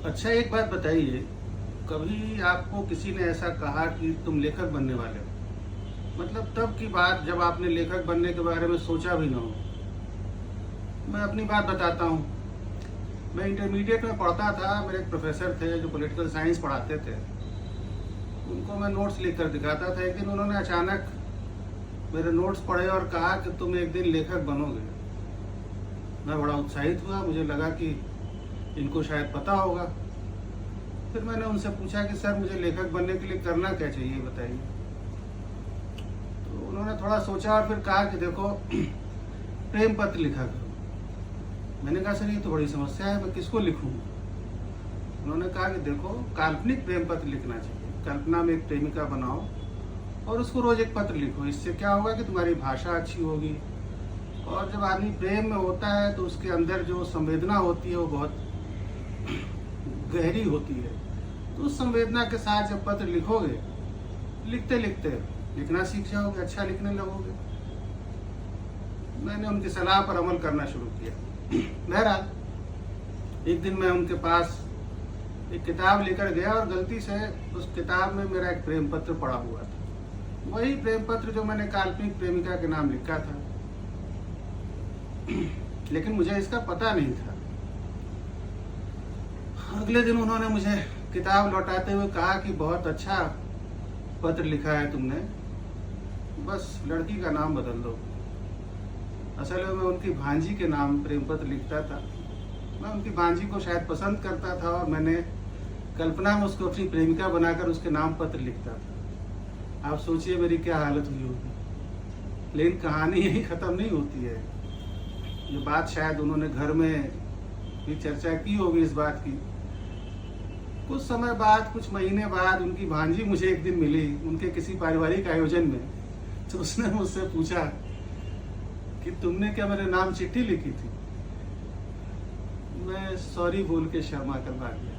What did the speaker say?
अच्छा, एक बात बताइए, कभी आपको किसी ने ऐसा कहा कि तुम लेखक बनने वाले हो? मतलब तब की बात जब आपने लेखक बनने के बारे में सोचा भी ना हो। मैं अपनी बात बताता हूँ। मैं इंटरमीडिएट में पढ़ता था, मेरे एक प्रोफेसर थे जो पॉलिटिकल साइंस पढ़ाते थे। उनको मैं नोट्स लिख कर दिखाता था। एक दिन उन्होंने अचानक मेरे नोट्स पढ़े और कहा कि तुम एक दिन लेखक बनोगे। मैं बड़ा उत्साहित हुआ, मुझे लगा कि इनको शायद पता होगा। फिर मैंने उनसे पूछा कि सर, मुझे लेखक बनने के लिए करना क्या चाहिए, बताइए। तो उन्होंने थोड़ा सोचा और फिर कहा कि देखो, प्रेम पत्र लिखा करो। मैंने कहा सर, ये तो बड़ी समस्या है, मैं किसको लिखूं? उन्होंने कहा कि देखो, काल्पनिक प्रेम पत्र लिखना चाहिए। कल्पना में एक प्रेमिका बनाओ और उसको रोज एक पत्र लिखो। इससे क्या होगा कि तुम्हारी भाषा अच्छी होगी, और जब आदमी प्रेम में होता है तो उसके अंदर जो संवेदना होती है वो बहुत गहरी होती है। तो उस संवेदना के साथ जब पत्र लिखोगे, लिखते लिखते लिखना सीख जाओगे, अच्छा लिखने लगोगे। मैंने उनकी सलाह पर अमल करना शुरू किया। बहरहाल एक दिन मैं उनके पास एक किताब लेकर गया और गलती से उस किताब में मेरा एक प्रेम पत्र पड़ा हुआ था। वही प्रेम पत्र जो मैंने काल्पनिक प्रेमिका के नाम लिखा था। लेकिन मुझे इसका पता नहीं था। अगले दिन उन्होंने मुझे किताब लौटाते हुए कहा कि बहुत अच्छा पत्र लिखा है तुमने, बस लड़की का नाम बदल दो। असल में मैं उनकी भांजी के नाम प्रेम पत्र लिखता था। मैं उनकी भांजी को शायद पसंद करता था और मैंने कल्पना में उसको अपनी प्रेमिका बनाकर उसके नाम पत्र लिखता था। आप सोचिए मेरी क्या हालत हुई होगी। लेकिन कहानी यही खत्म नहीं होती है। ये बात शायद उन्होंने घर में भी चर्चा की होगी इस बात की। कुछ समय बाद, कुछ महीने बाद उनकी भांजी मुझे एक दिन मिली उनके किसी पारिवारिक आयोजन में। तो उसने मुझसे पूछा कि तुमने क्या मेरे नाम चिट्ठी लिखी थी? मैं सॉरी बोल के शर्मा कर भाग गया।